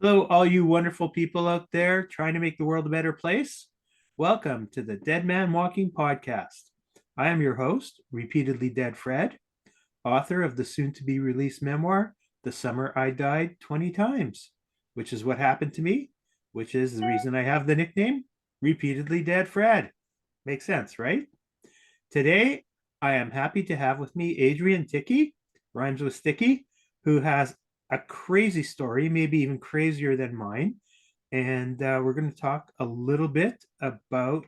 Hello, all you wonderful people out there trying to make the world a better place. Welcome to the Dead Man Walking Podcast. I am your host, Repeatedly Dead Fred, author of the soon to be released memoir, The Summer I Died 20 Times, which is what happened to me, which is the reason I have the nickname Repeatedly Dead Fred. Makes sense, right? Today, I am happy to have with me Adrienne Tichy, rhymes with sticky, who has a crazy story, maybe even crazier than mine. And we're going to talk a little bit about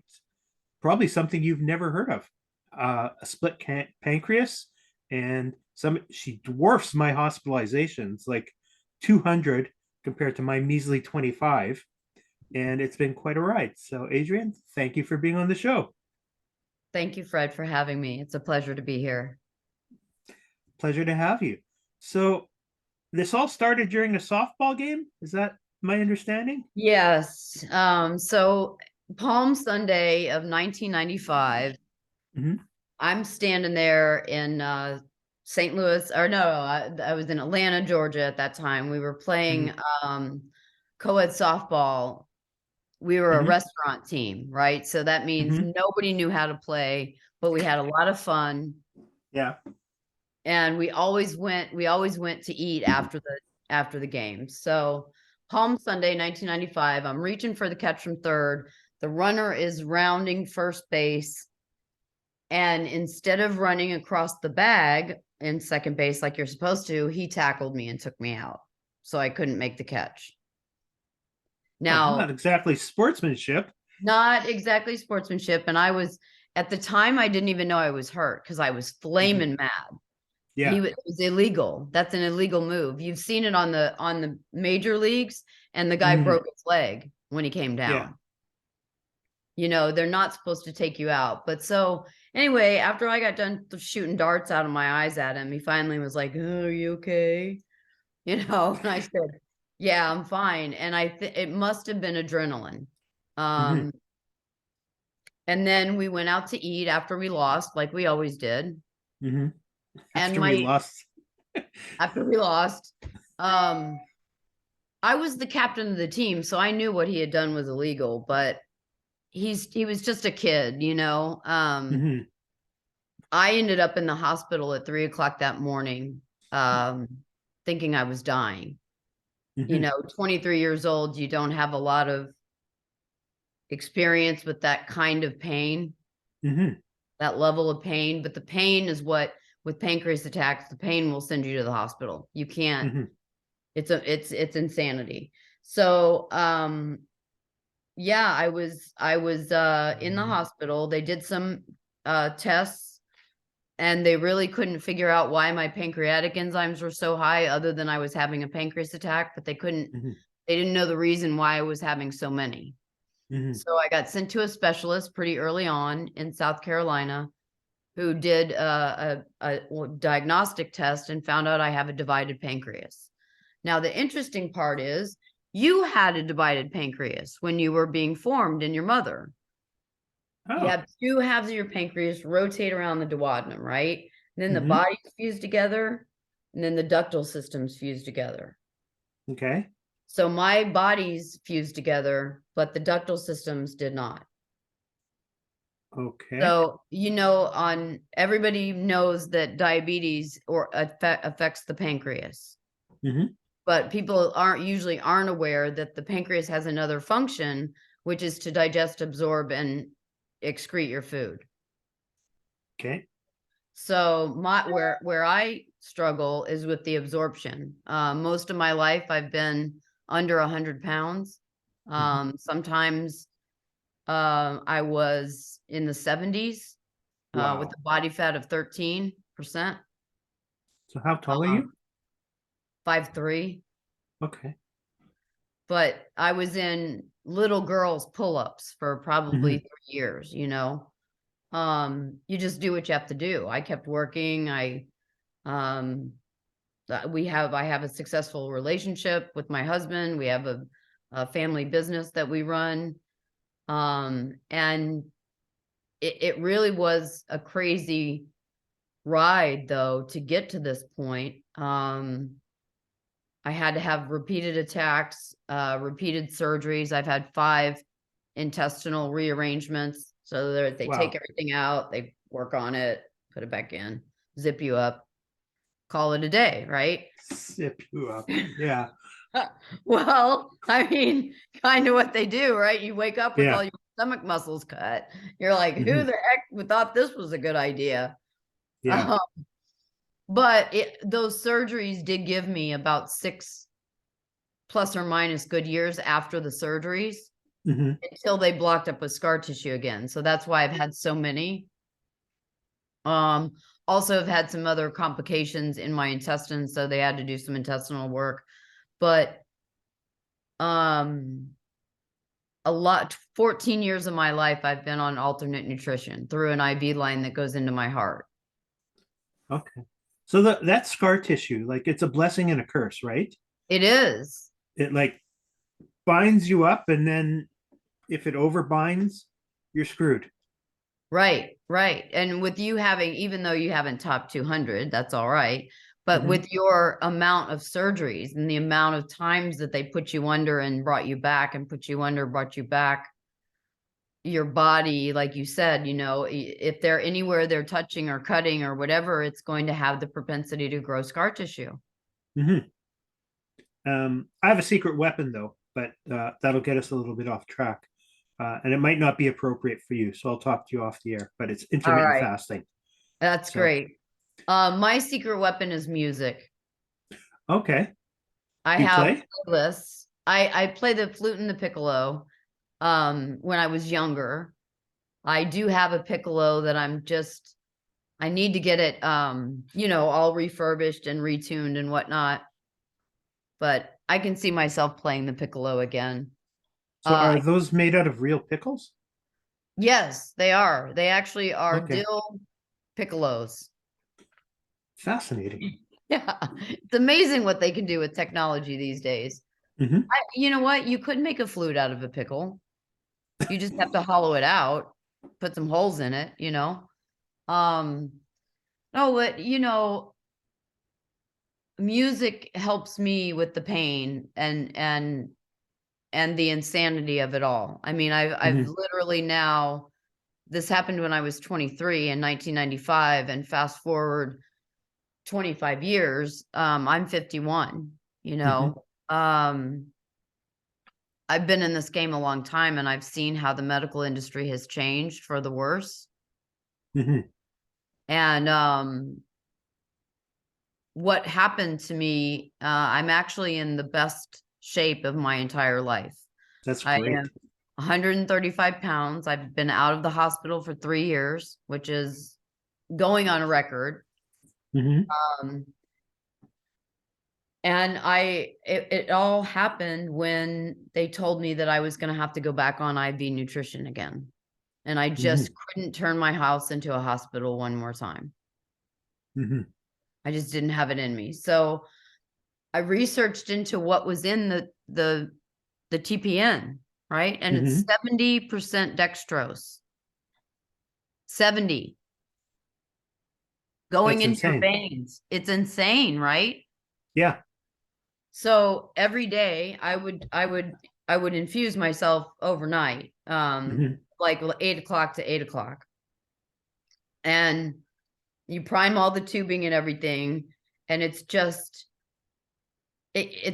probably something you've never heard of, a split pancreas. And she dwarfs my hospitalizations, like 200 compared to my measly 25. And it's been quite a ride. So, Adrienne, thank you for being on the show. Thank you, Fred, for having me. It's a pleasure to be here. Pleasure to have you. So, this all started during a softball game. Is that my understanding? Yes. So Palm Sunday of 1995, Mm-hmm. I'm standing there in St. Louis, or no, I was in Atlanta, Georgia at that time. We were playing Mm-hmm. co-ed softball. We were a Mm-hmm. restaurant team, right? So that means Mm-hmm. nobody knew how to play, but we had a lot of fun. Yeah. And we always went to eat after the game. So Palm Sunday 1995, I'm reaching for the catch from third. The runner is rounding first base, and instead of running across the bag in second base like you're supposed to, he tackled me and took me out, so I couldn't make the catch. Oh, Now, not exactly sportsmanship. not exactly sportsmanship, and I was, at the time, I didn't even know I was hurt because I was Mm-hmm. flaming mad. Yeah. It was illegal. That's an illegal move. You've seen it on the major leagues, and the guy Mm-hmm. broke his leg when he came Yeah. down. They're not supposed to take you out. But so anyway, after I got done shooting darts out of my eyes at him, he finally was like, "Oh, are you okay?" And I said, "Yeah, I'm fine." And it must have been adrenaline. Mm-hmm. Um, and then we went out to eat after we lost, like we always did. Mm-hmm. And After we my lost. after we lost, um, I was the captain of the team, so I knew what he had done was illegal, but he was just a kid. Mm-hmm. I ended up in the hospital at 3 o'clock that morning, um, thinking I was dying. Mm-hmm. 23 years old, you don't have a lot of experience with that kind of pain, Mm-hmm. that level of pain. But the pain is what, with pancreas attacks, the pain will send you to the hospital. You can't. Mm-hmm. It's insanity. So yeah, I was in the hospital. They did some tests, and they really couldn't figure out why my pancreatic enzymes were so high, other than I was having a pancreas attack, but Mm-hmm. they didn't know the reason why I was having so many. Mm-hmm. So I got sent to a specialist pretty early on in South Carolina, who did a diagnostic test and found out I have a divided pancreas. Now, the interesting part is, you had a divided pancreas when you were being formed in your mother. You Oh. have two halves of your pancreas rotate around the duodenum, right? And then the Mm-hmm. bodies fuse together, and then the ductal systems fuse together. Okay. So my bodies fused together, but the ductal systems did not. Okay. So, on everybody knows that diabetes affects the pancreas, Mm-hmm. but people aren't aware that the pancreas has another function, which is to digest, absorb, and excrete your food. Okay. So where I struggle is with the absorption. Most of my life I've been under 100 pounds. Mm-hmm. Sometimes I was in the 70s with Wow. a body fat of 13%. So how tall are you? Um, 5'3". Okay. But I was in little girls pull-ups for probably Mm-hmm. 3 years. You just do what you have to do. I kept working. Um I have a successful relationship with my husband. We have a family business that we run. And it really was a crazy ride, though, to get to this point. I had to have repeated attacks, repeated surgeries. I've had 5 intestinal rearrangements. So they Wow. take everything out, they work on it, put it back in, zip you up, call it a day, right? Zip you up. Yeah. Well, I mean, kind of what they do, right? You wake up with Yeah. all your stomach muscles cut. You're like, who Mhm. the heck thought this was a good idea? Yeah. Um, but those surgeries did give me about 6 plus or minus good years after the surgeries Mhm. until they blocked up with scar tissue again. So that's why I've had so many. Um, also have had some other complications in my intestines, so they had to do some intestinal work. But um a lot 14 years of my life I've been on alternate nutrition through an IV line that goes into my heart. Okay. So that scar tissue, like it's a blessing and a curse, right? It is. It like binds you up, and then if it overbinds, you're screwed. Right, right. And with you having, even though you haven't topped 200, that's all right. But Mhm. with your amount of surgeries and the amount of times that they put you under and brought you back and put you under, brought you back, your body, like you said, if they're anywhere they're touching or cutting or whatever, it's going to have the propensity to grow scar tissue. Mhm. I have a secret weapon though, but that'll get us a little bit off track. And it might not be appropriate for you, so I'll talk to you off the air. But it's All intermittent right. fasting. That's So great. My secret weapon is music. okay, I do you have play? playlists. I play the flute and the piccolo when I was younger. I do have a piccolo that I need to get it all refurbished and retuned and whatnot. But I can see myself playing the piccolo again. So Uh are those made out of real pickles? yes, they are. They actually are Okay, dill piccolos. fascinating. Yeah. It's amazing what they can do with technology these days. Hmm. You know what? You could make a flute out of a pickle. You just have to hollow it out, put some holes in it. Um, no, but music helps me with the pain and the insanity of it all. I mean, I've Hmm. literally now this happened when I was 23 in 1995, and fast forward 25 years, I'm 51, you Hmm. know. Um, I've been in this game a long time and I've seen how the medical industry has changed for the worse. Hmm. And what happened to me, I'm actually in the best shape of my entire life. That's I great. am 135 pounds. I've been out of the hospital for 3 years, which is going on a record. Hmm. Um, and it all happened when they told me that I was going to have to go back on IV nutrition again. And I Hmm. just couldn't turn my house into a hospital one more time. Hmm. I just didn't have it in me. So I researched into what was in the TPN, right? And it's Hmm. 70% dextrose. 70 going That's into your insane. veins. It's insane, right? Yeah. So every day I would infuse myself overnight, Hmm. like 8 o'clock to 8 o'clock. And you prime all the tubing and everything. And it's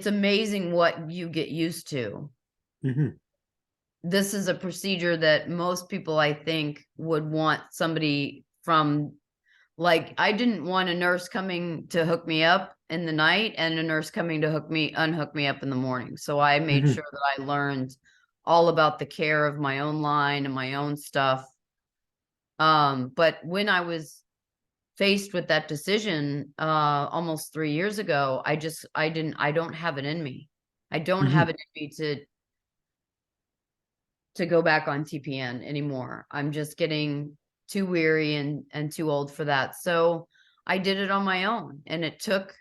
amazing what you get used to. Hmm. This is a procedure that most people, I think, would want somebody from, like, I didn't want a nurse coming to hook me up in the night and a nurse coming to unhook me up in the morning. So I made Hmm. sure that I learned all about the care of my own line and my own stuff. But when I was faced with that decision almost 3 years ago, I don't have it in me. I don't have Hmm. it in me to go back on TPN anymore. I'm just getting too weary and too old for that. So I did it on my own, and it took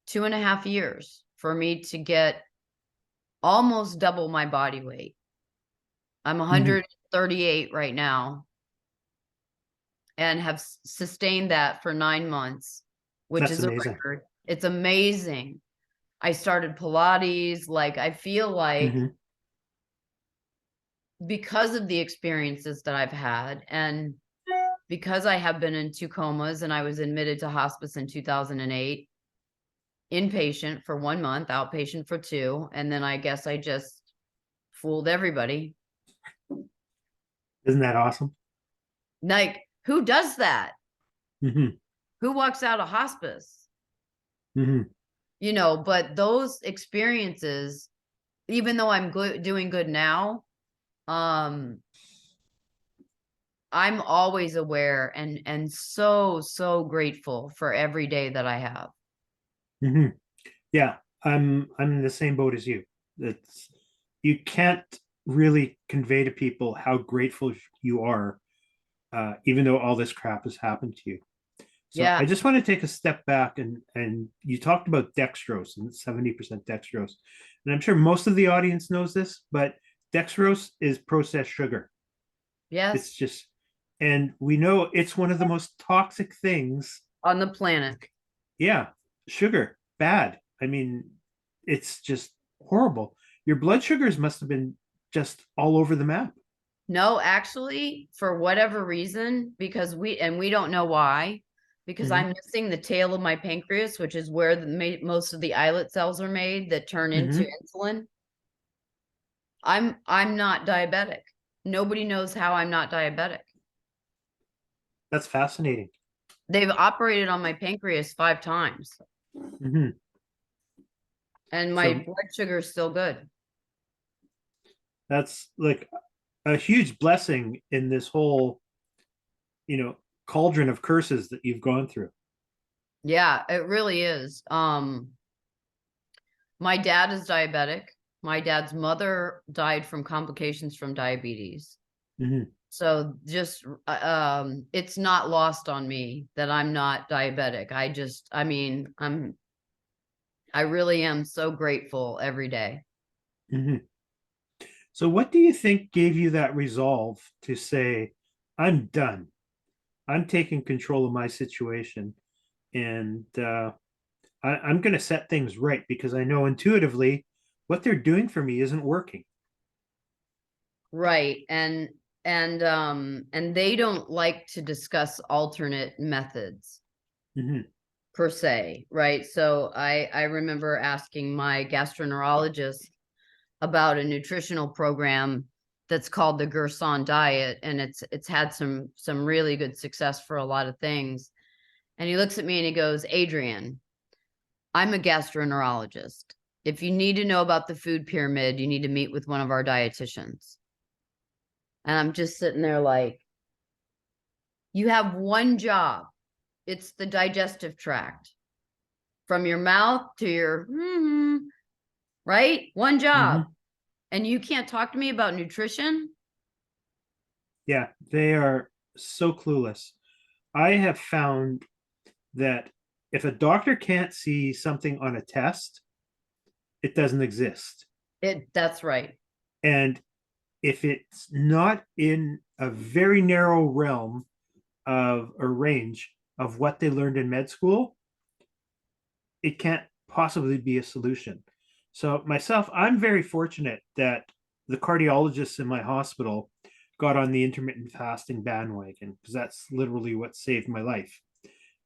2.5 years for me to get almost double my body weight. I'm Hmm. 138 right now and have sustained that for 9 months, which That's is a amazing. record. It's amazing. I started Pilates. Like, I feel like Mm-hmm. because of the experiences that I've had, and because I have been in 2 comas, and I was admitted to hospice in 2008, inpatient for 1 month, outpatient for 2, and then I guess I just fooled everybody. Isn't that awesome? Like, who does that? Mm-hmm. Who walks out of hospice? Mm-hmm. But those experiences, even though I'm doing good now, um, I'm always aware and so grateful for every day that I have. Mm-hmm. Yeah, I'm in the same boat as you. It's you can't really convey to people how grateful you are, even though all this crap has happened to you. So Yeah, I just want to take a step back and you talked about dextrose and 70% dextrose. And I'm sure most of the audience knows this, but dextrose is processed sugar. It's yes, just, and we know it's one of the most toxic things. on the planet. Yeah, sugar, bad. I mean, it's just horrible. Your blood sugars must have been just all over the map. No, actually, for whatever reason, because we don't know why, because Hmm. I'm missing the tail of my pancreas, which is where most of the islet cells are made that turn into Hmm. insulin. I'm not diabetic. Nobody knows how I'm not diabetic. That's fascinating. They've operated on my pancreas 5 times, Hmm. and my So blood sugar is still good. that's like a huge blessing in this whole, cauldron of curses that you've gone through. Yeah, it really is. My dad is diabetic. My dad's mother died from complications from diabetes. Hmm. So just it's not lost on me that I'm not diabetic. I really am so grateful every day. Hmm. So, what do you think gave you that resolve to say, I'm done? I'm taking control of my situation and I'm going to set things right because I know intuitively what they're doing for me isn't working. Right. And they don't like to discuss alternate methods Hmm. per se, right? So I remember asking my gastroenterologist about a nutritional program that's called the Gerson diet, and it's had some really good success for a lot of things. And he looks at me and he goes, Adrienne, I'm a gastroenterologist. If you need to know about the food pyramid, you need to meet with one of our dietitians. And I'm just sitting there like, you have one job. It's the digestive tract from your mouth to your, right? One job. Hmm. And you can't talk to me about nutrition? Yeah, they are so clueless. I have found that if a doctor can't see something on a test, it doesn't exist. That's right. And if it's not in a very narrow realm of a range of what they learned in med school, it can't possibly be a solution. So myself, I'm very fortunate that the cardiologists in my hospital got on the intermittent fasting bandwagon because that's literally what saved my life.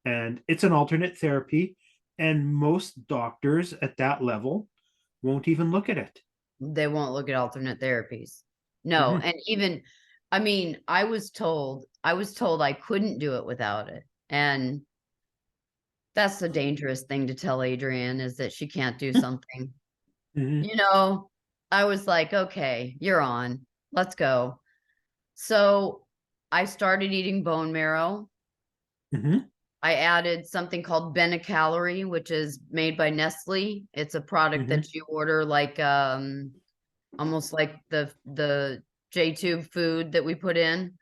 And it's an alternate therapy, and most doctors at that level won't even look at it. They won't look at alternate therapies. No, Mm-hmm. and even I mean, I was told I couldn't do it without it. And that's the dangerous thing to tell Adrienne, is that she can't do something. Mm-hmm. You know, I was like, okay, you're on. Let's go. So I started eating bone marrow. Mm-hmm. I added something called Benecalorie, which is made by Nestle. It's a product Mm-hmm. that you order like almost like the J-tube food that we put in,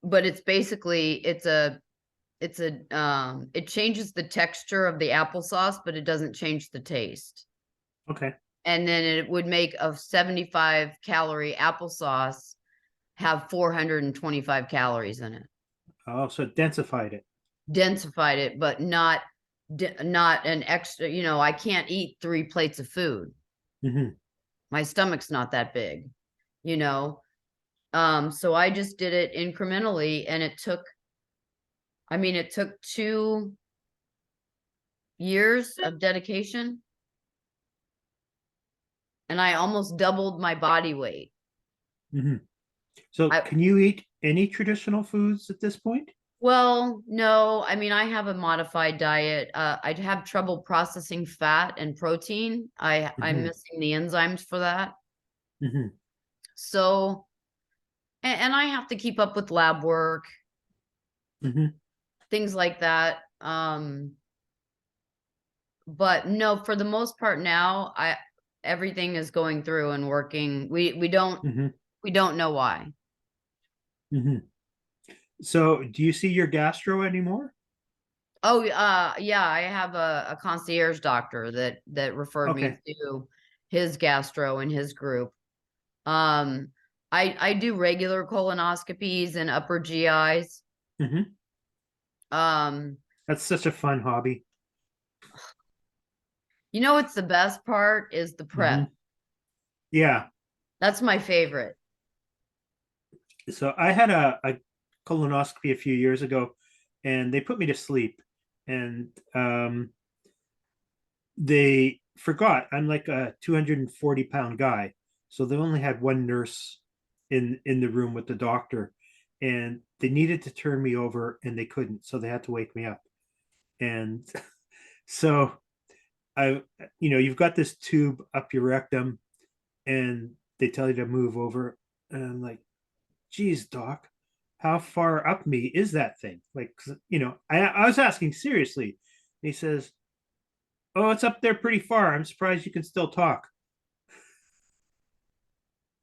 but it's basically it changes the texture of the applesauce, but it doesn't change the taste. Okay. And then it would make a 75 calorie applesauce have 425 calories in it. Oh, so it densified it. Densified it, but not not an extra, I can't eat 3 plates of food. Mm-hmm. My stomach's not that big, you know. So I just did it incrementally, and it took 2 years of dedication, and I almost doubled my body weight. Mm-hmm. So I can you eat any traditional foods at this point? Well, no, I have a modified diet. I'd have trouble processing fat and protein. I'm Mm-hmm. missing the enzymes for that. Mm-hmm. So, and I have to keep up with lab work, Mm-hmm. things like that. But no, for the most part now, everything is going through and working. We don't Mm-hmm. we don't know why. Mm-hmm. So do you see your gastro anymore? Oh, yeah, I have a concierge doctor that referred me Okay. to his gastro and his group. Um, I do regular colonoscopies and upper GIs. Mm-hmm. Um, That's such a fun hobby. what's the best part is the Mm-hmm. prep. Yeah. That's my favorite. So I had a colonoscopy a few years ago, and they put me to sleep, and they forgot I'm like a 240-pound guy, so they only had one nurse in the room with the doctor, and they needed to turn me over, and they couldn't, so they had to wake me up. And so I, you've got this tube up your rectum, and they tell you to move over, and I'm like, geez, doc, how far up me is that thing? Like, I was asking seriously. And he says, oh, it's up there pretty far. I'm surprised you can still talk.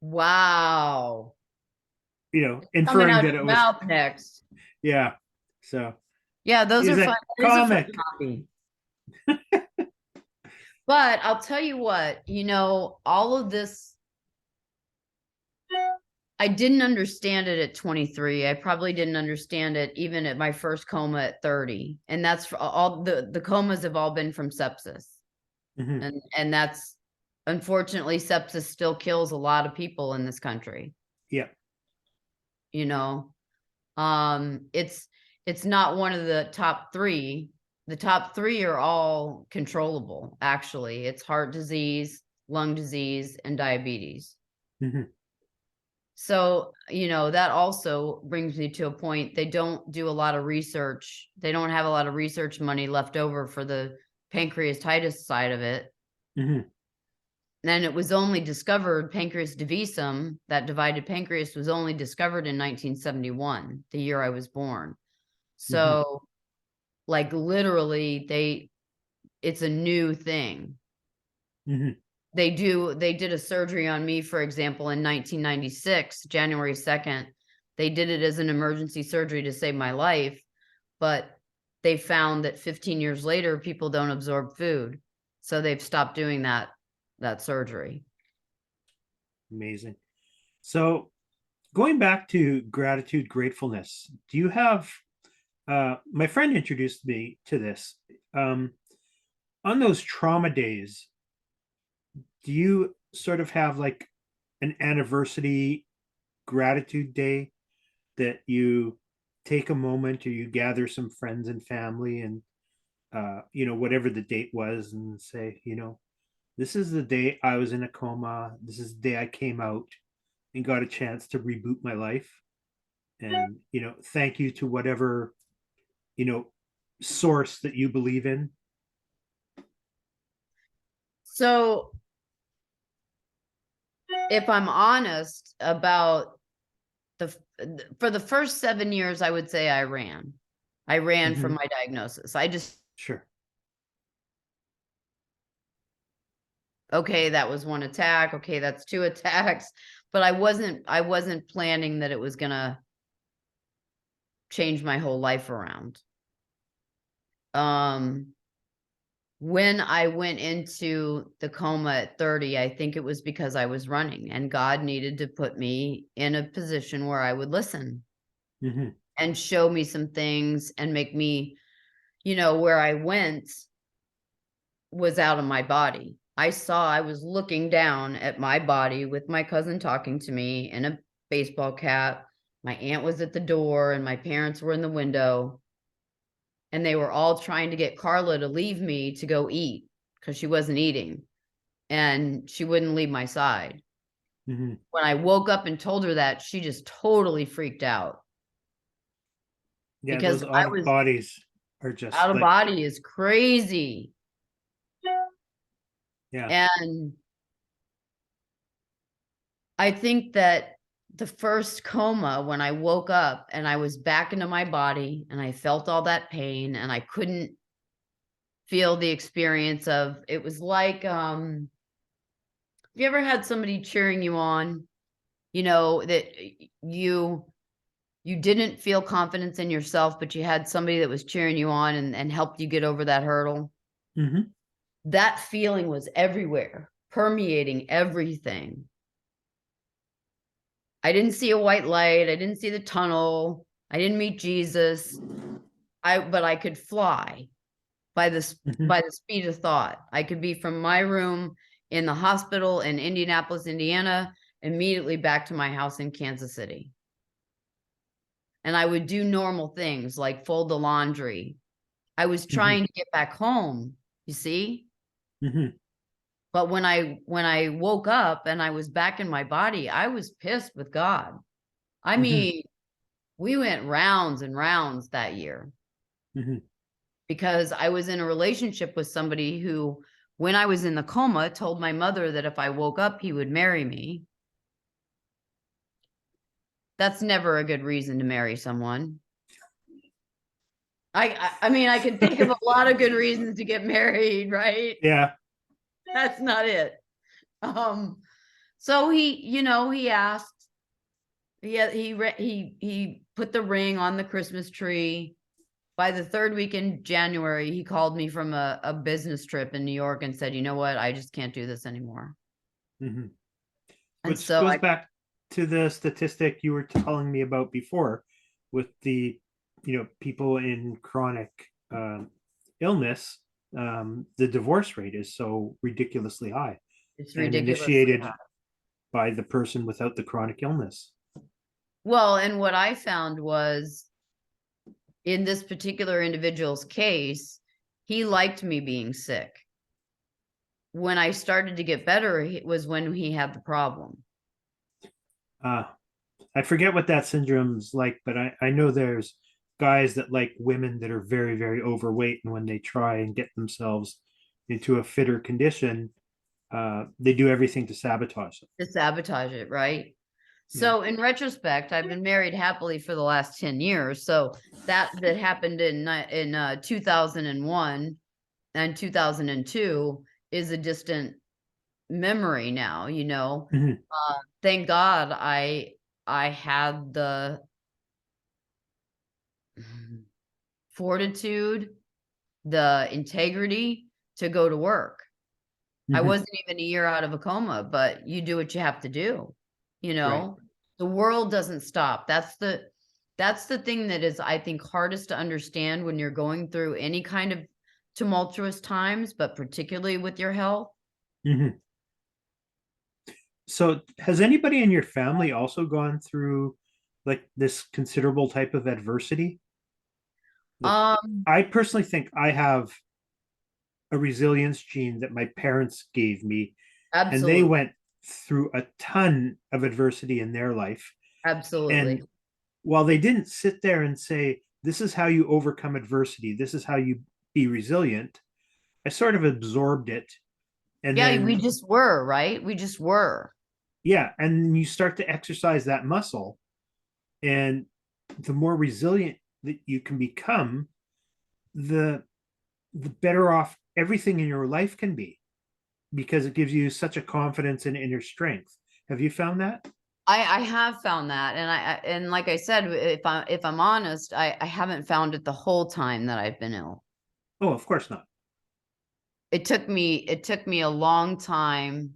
Wow. Coming Inferring out that your it was, mouth next. yeah. So Yeah, those he's are fun. a It is a fun comic. hobby. But I'll tell you what, all of this, I didn't understand it at 23. I probably didn't understand it even at my first coma at 30. And that's for all the comas have all been from sepsis. Mm-hmm. And that's, unfortunately, sepsis still kills a lot of people in this country. Yeah. You know, it's not one of the top 3. The top 3 are all controllable. Actually, it's heart disease, lung disease, and diabetes. Mm-hmm. So, that also brings me to a point. They don't do a lot of research. They don't have a lot of research money left over for the pancreatitis side of it. Mm-hmm. And it was only discovered, pancreas divisum, that divided pancreas, was only discovered in 1971, the year I was born. Mm-hmm. So, like, literally, it's a new thing. Mm-hmm. They did a surgery on me, for example, in 1996, January 2nd. They did it as an emergency surgery to save my life, but they found that 15 years later, people don't absorb food. So they've stopped doing that surgery. Amazing. So going back to gratitude, gratefulness, do you have, my friend introduced me to this. Um, on those trauma days, do you sort of have like an anniversary gratitude day that you take a moment or you gather some friends and family and whatever the date was and say, this is the day I was in a coma, this is the day I came out and got a chance to reboot my life, and thank you to whatever you know source that you believe in. So, if I'm honest about for the first 7 years, I would say I ran. I ran from Mm-hmm. my diagnosis. I just, Sure. okay, that was 1 attack. Okay, that's 2 attacks. But I wasn't planning that it was gonna change my whole life around. When I went into the coma at 30, I think it was because I was running, and God needed to put me in a position where I would listen Mm-hmm. and show me some things and make me, where I went, was out of my body. I was looking down at my body with my cousin talking to me in a baseball cap. My aunt was at the door and my parents were in the window. And they were all trying to get Carla to leave me to go eat because she wasn't eating. And she wouldn't leave my side. Mm-hmm. When I woke up and told her that, she just totally freaked out Yeah, because those I out of was bodies are just out of like, body is crazy. yeah. And I think that the first coma, when I woke up and I was back into my body and I felt all that pain and I couldn't feel the experience of, it was like, have you ever had somebody cheering you on, that you didn't feel confidence in yourself, but you had somebody that was cheering you on and helped you get over that hurdle? Mm-hmm. That feeling was everywhere, permeating everything. I didn't see a white light. I didn't see the tunnel. I didn't meet Jesus. But I could fly by the Mm-hmm. by the speed of thought. I could be from my room in the hospital in Indianapolis, Indiana, immediately back to my house in Kansas City. And I would do normal things like fold the laundry. I was Mm-hmm. trying to get back home, you see? Mm-hmm. But when I woke up and I was back in my body, I was pissed with God. I Mm-hmm. mean, we went rounds and rounds that year Mm-hmm. because I was in a relationship with somebody who, when I was in the coma, told my mother that if I woke up, he would marry me. That's never a good reason to marry someone. I mean, I can think of a lot of good reasons to get married, right? Yeah. That's not it. So he asked, he put the ring on the Christmas tree. By the third week in January, he called me from a business trip in New York and said, you know what? I just can't do this anymore. Mm-hmm. And Which so goes back to the statistic you were telling me about before with the, people in chronic illness. The divorce rate is so ridiculously high it's and ridiculously high. initiated by the person without the chronic illness. Well, and what I found was in this particular individual's case, he liked me being sick. When I started to get better, it was when he had the problem. Uh, I forget what that syndrome's like, but I know there's guys that like women that are very, very overweight. And when they try and get themselves into a fitter condition, they do everything to sabotage it. To sabotage it, right? Yeah. So in retrospect, I've been married happily for the last 10 years. So that happened in 2001 and 2002 is a distant memory now, Mm-hmm. Thank God I had the fortitude, the integrity to go to work. I Mm-hmm. wasn't even a year out of a coma, but you do what you have to do. You Right. know, the world doesn't stop. That's the thing that is, I think, hardest to understand when you're going through any kind of tumultuous times, but particularly with your health. Mm-hmm. So, has anybody in your family also gone through like this considerable type of adversity? Like, Um, I personally think I have a resilience gene that my parents gave me, and they absolutely, went through a ton of adversity in their life. absolutely. And while they didn't sit there and say, this is how you overcome adversity, this is how you be resilient, I sort of absorbed it. And Yeah, we then, just were, right? We just were. yeah, and then you start to exercise that muscle. And the more resilient that you can become, the the better off everything in your life can be because it gives you such a confidence and inner strength. Have you found that? I have found that, and like I said, if I'm honest, I haven't found it the whole time that I've been ill. Oh, of course not. It took me a long time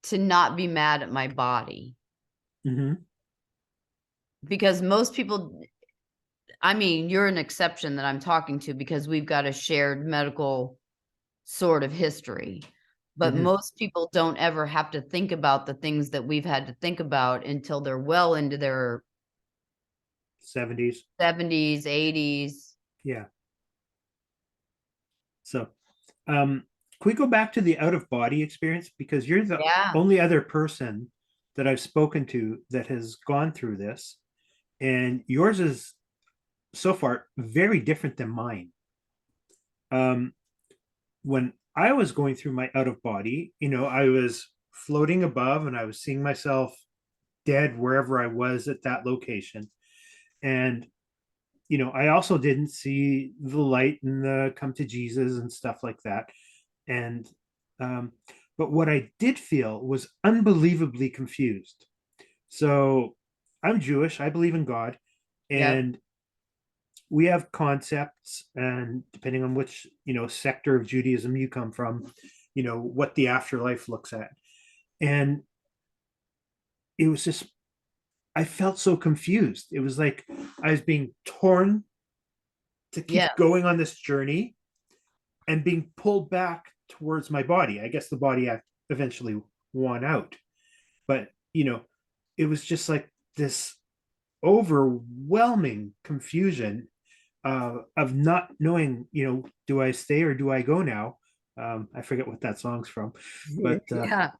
to not be mad at my body Mm-hmm. because most people, I mean, you're an exception that I'm talking to because we've got a shared medical sort of history. But Mhm. most people don't ever have to think about the things that we've had to think about until they're well into their 70s. 70s, 80s. Yeah. So, can we go back to the out of body experience? Because you're the Yeah. only other person that I've spoken to that has gone through this, and yours is so far very different than mine. Um, when I was going through my out of body, I was floating above and I was seeing myself dead wherever I was at that location. And, I also didn't see the light and the come to Jesus and stuff like that. And, but what I did feel was unbelievably confused. So I'm Jewish, I believe in God, Yep. and we have concepts, and depending on which sector of Judaism you come from, what the afterlife looks at. And it was just, I felt so confused. It was like I was being torn to Yeah. keep going on this journey and being pulled back towards my body. I guess the body eventually won out, but it was just like this overwhelming confusion of not knowing, do I stay or do I go now? I forget what that song's from, but Yeah.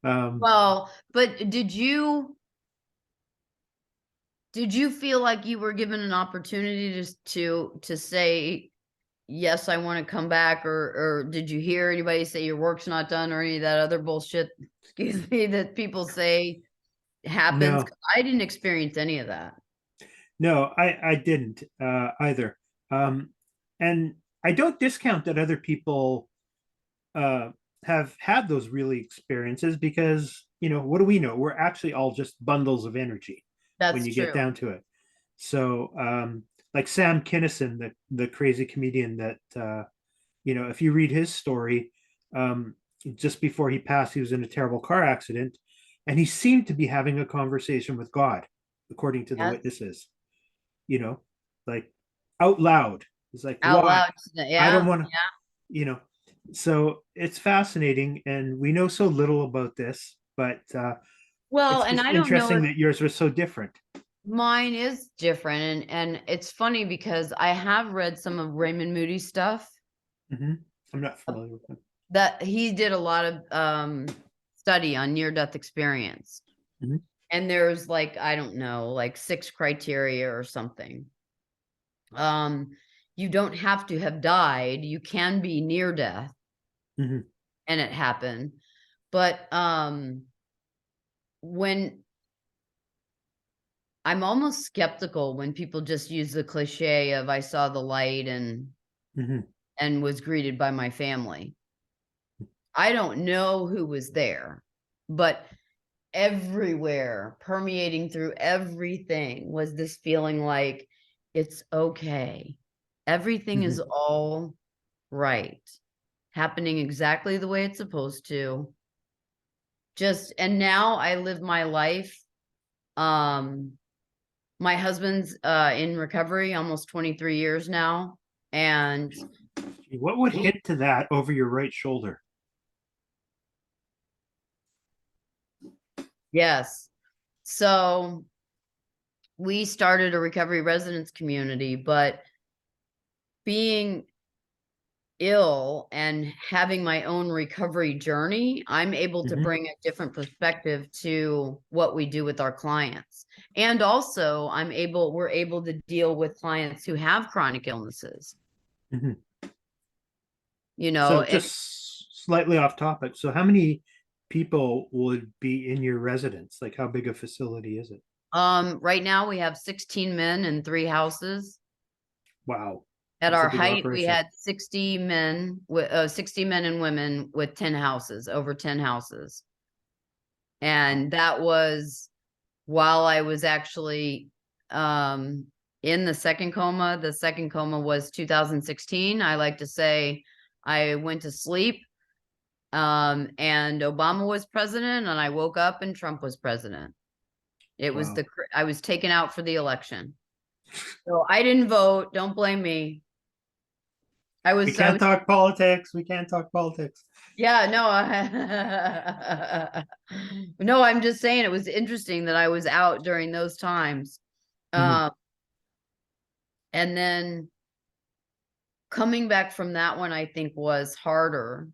um, Well, but did you feel like you were given an opportunity to say, yes, I want to come back, or did you hear anybody say your work's not done or any of that other bullshit, excuse me, that people say happens? no, 'Cause I didn't experience any of that. no, I didn't either. Um, and I don't discount that other people uh, have had those really experiences because, what do we know? We're actually all just bundles of energy when That's you get true. down to it. So, like Sam Kinison, the crazy comedian that, if you read his story, um, just before he passed, he was in a terrible car accident and he seemed to be having a conversation with God, according to the Yes. witnesses, you know, like out loud. It's like, Out why? loud. I don't Yeah. want to, you know. So it's fascinating, and we know so little about this, but Well, it's and just I don't know interesting if that yours was so different. mine is different. And it's funny because I have read some of Raymond Moody's stuff. Mm-hmm. I'm not familiar with them. That he did a lot of study on near death experience. Mm-hmm. And there's like, I don't know, like 6 criteria or something. Um, you don't have to have died. You can be near death Mm-hmm. and it happened. But when I'm almost skeptical when people just use the cliche of I saw the light Mm-hmm. and was greeted by my family. I don't know who was there, but everywhere, permeating through everything was this feeling like it's okay. Everything Mm-hmm. is all right, happening exactly the way it's supposed to. Just and now I live my life. Um, my husband's in recovery almost 23 years now. And What would he, hit to that over your right shoulder? yes. So we started a recovery residence community, but being ill and having my own recovery journey, I'm able to Mm-hmm. bring a different perspective to what we do with our clients. And also we're able to deal with clients who have chronic illnesses, Mm-hmm. you know, So and just slightly off topic. So how many people would be in your residence? Like how big a facility is it? right now we have 16 men in 3 houses. Wow, At that's a our big height, we operation. had 60 men with 60 men and women with 10 houses, over 10 houses. And that was while I was actually in the second coma. The second coma was 2016. I like to say I went to sleep and Obama was president and I woke up and Trump was president. It was Wow. I was taken out for the election. So I didn't vote. Don't blame me. I We was, I can't was, talk politics. We can't talk politics. yeah, no, no, I'm just saying it was interesting that I was out during those times. Mhm, Um, and then coming back from that one, I think was harder,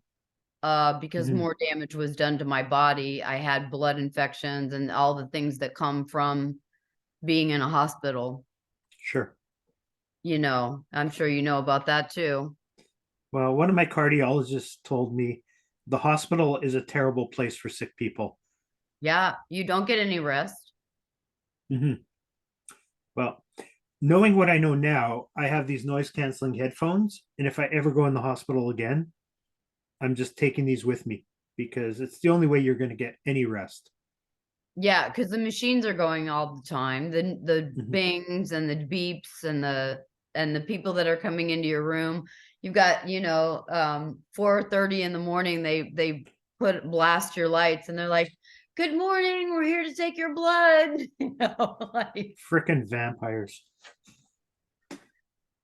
because mhm. more damage was done to my body. I had blood infections and all the things that come from being in a hospital. Sure. I'm sure you know about that too. Well, one of my cardiologists told me the hospital is a terrible place for sick people. Yeah, you don't get any rest. Mhm. Well, knowing what I know now, I have these noise canceling headphones. And if I ever go in the hospital again, I'm just taking these with me because it's the only way you're going to get any rest. Yeah, because the machines are going all the time. The Mhm. bings and the beeps and the people that are coming into your room. You've got, 4:30 in the morning, they blast your lights and they're like, "Good morning, we're here to take your blood." Like, Frickin' vampires.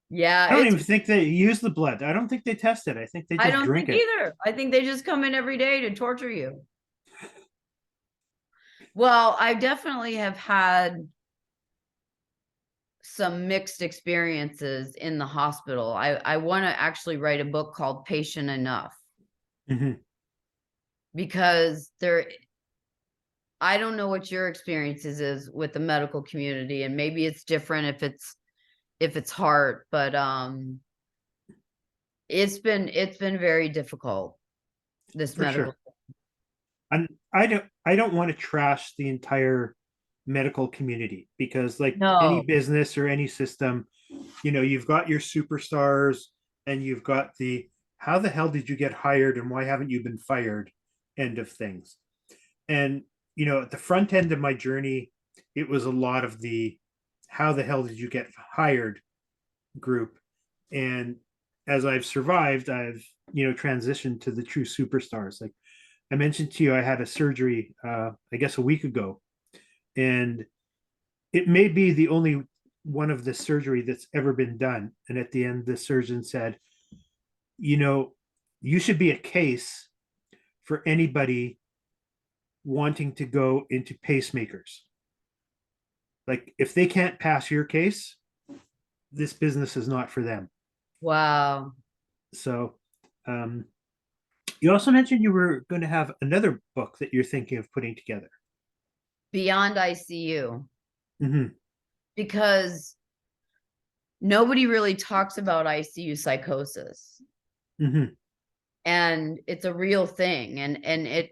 yeah, I don't it's even think they use the blood. I don't think they test it. I think they I just don't drink think it. either. I think they just come in every day to torture you. Well, I definitely have had some mixed experiences in the hospital. I want to actually write a book called Patient Enough, Mhm. because I don't know what your experiences is with the medical community, and maybe it's different if it's heart, but it's been very difficult, this For medical. sure. And I don't want to trash the entire medical community because like any No. business or any system, you've got your superstars and you've got the how the hell did you get hired and why haven't you been fired end of things. And at the front end of my journey, it was a lot of the how the hell did you get hired group. And as I've survived, I've transitioned to the true superstars. Like I mentioned to you, I had a surgery, I guess a week ago, and it may be the only one of the surgery that's ever been done. And at the end, the surgeon said, you know, you should be a case for anybody wanting to go into pacemakers. Like if they can't pass your case, this business is not for them. Wow. So, um, you also mentioned you were going to have another book that you're thinking of putting together. Beyond ICU, Mm-hmm. because nobody really talks about ICU psychosis, Mm-hmm. and it's a real thing, and it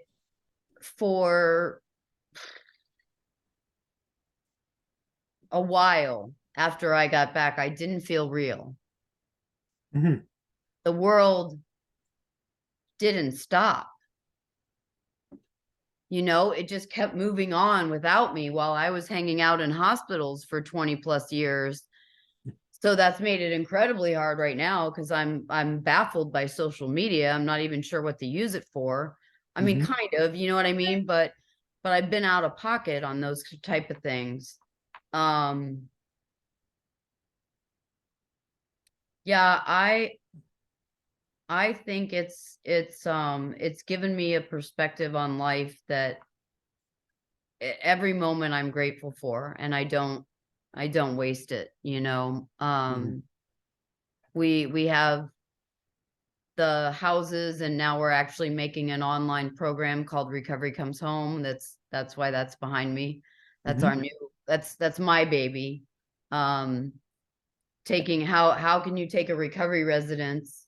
for a while after I got back, I didn't feel real. Mm-hmm. The world didn't stop. It just kept moving on without me while I was hanging out in hospitals for 20 plus years. So that's made it incredibly hard right now because I'm baffled by social media. I'm not even sure what to use it for. I mean, Mm-hmm. kind of, you know what I mean? But I've been out of pocket on those type of things. Um, yeah, I think it's given me a perspective on life that every moment I'm grateful for, and I don't waste it. Mm-hmm. We have the houses, and now we're actually making an online program called Recovery Comes Home. That's why that's behind me. That's Mm-hmm. our new that's my baby. Um Taking how can you take a recovery residence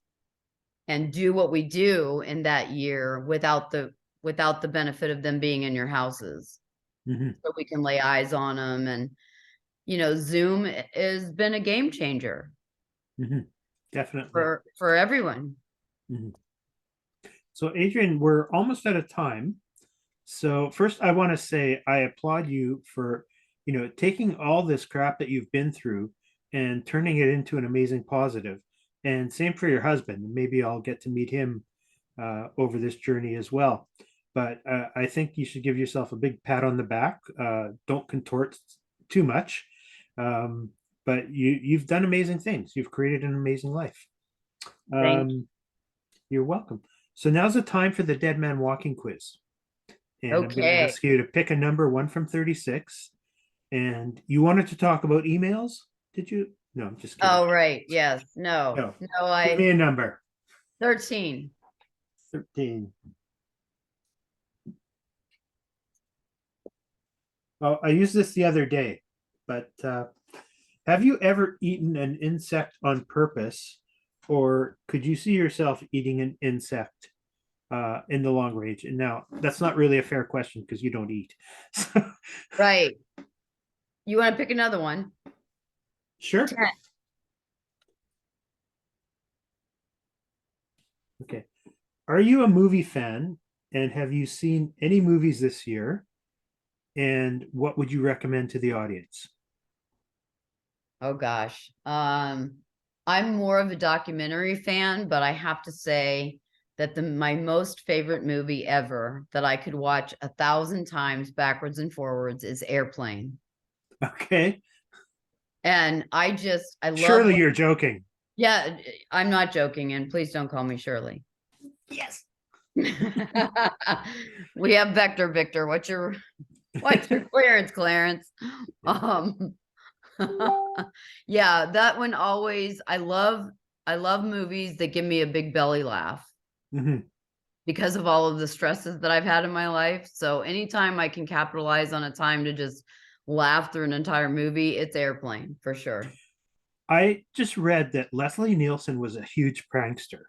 and do what we do in that year without the benefit of them being in your houses, Mm-hmm. so we can lay eyes on them. And Zoom has been a game changer Mm-hmm. Definitely. for everyone. Mm-hmm. So, Adrienne, we're almost out of time. So, first, I want to say I applaud you for, taking all this crap that you've been through and turning it into an amazing positive. And same for your husband. Maybe I'll get to meet him over this journey as well. But I think you should give yourself a big pat on the back. Don't contort too much. Um, but you've done amazing things. You've created an amazing life. Thank you. You're welcome. So now's the time for the Dead Man Walking quiz. And I'm going to Okay. ask you to pick a number 1 from 36. And you wanted to talk about emails? Did you? No, I'm just kidding. Oh, right. Yes. No. No. No, Give me a number. 13. 13. Well, I used this the other day, but have you ever eaten an insect on purpose, or could you see yourself eating an insect in the long range? And now that's not really a fair question because you don't eat. Right. You want to pick another one? Sure. 10. Okay. Are you a movie fan, and have you seen any movies this year? And what would you recommend to the audience? Oh gosh. I'm more of a documentary fan, but I have to say that my most favorite movie ever that I could watch 1,000 times backwards and forwards is Airplane. Okay. And I love Surely you're joking. yeah, I'm not joking, and please don't call me Shirley. Yes. We have Vector Victor. What's your clearance, Clarence? Yeah, that one always I love movies that give me a big belly laugh Mm-hmm. because of all of the stresses that I've had in my life. So anytime I can capitalize on a time to just laugh through an entire movie, it's Airplane for sure. I just read that Leslie Nielsen was a huge prankster.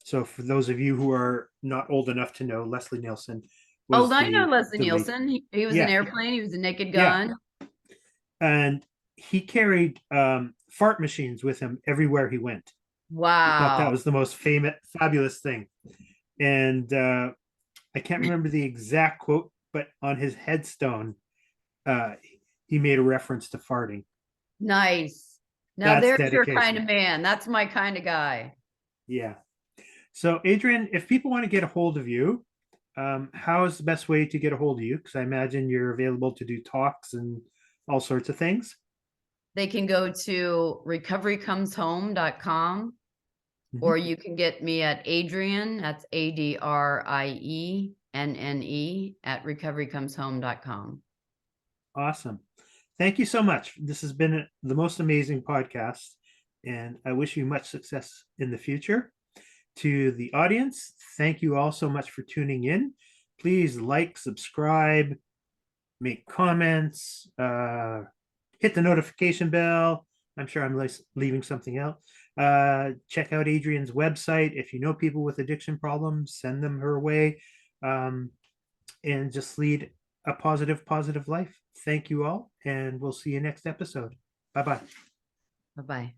So for those of you who are not old enough to know, Leslie Nielsen Oh, was I know the Leslie lead. Nielsen. He was an Yeah, Airplane. He was a Naked yeah, Gun. and he carried fart machines with him everywhere he went. He thought that Wow. was the most fabulous thing. And I can't remember the exact quote, but on his headstone, uh, he made a reference to farting. Nice. Now That's there's your kind of dedication. man. That's my kind of guy. Yeah. So, Adrienne, if people want to get a hold of you, how is the best way to get a hold of you? Because I imagine you're available to do talks and all sorts of things. They can go to recoverycomeshome.com, Mhm. or you can get me at Adrienne, that's ADRIENNE at recoverycomeshome.com. Awesome. Thank you so much. This has been the most amazing podcast, and I wish you much success in the future. To the audience, thank you all so much for tuning in. Please like, subscribe, make comments, hit the notification bell. I'm sure I'm leaving something out. Check out Adrienne's website. If you know people with addiction problems, send them her way, um, and just lead a positive life. Thank you all, and we'll see you next episode. Bye bye. Bye bye.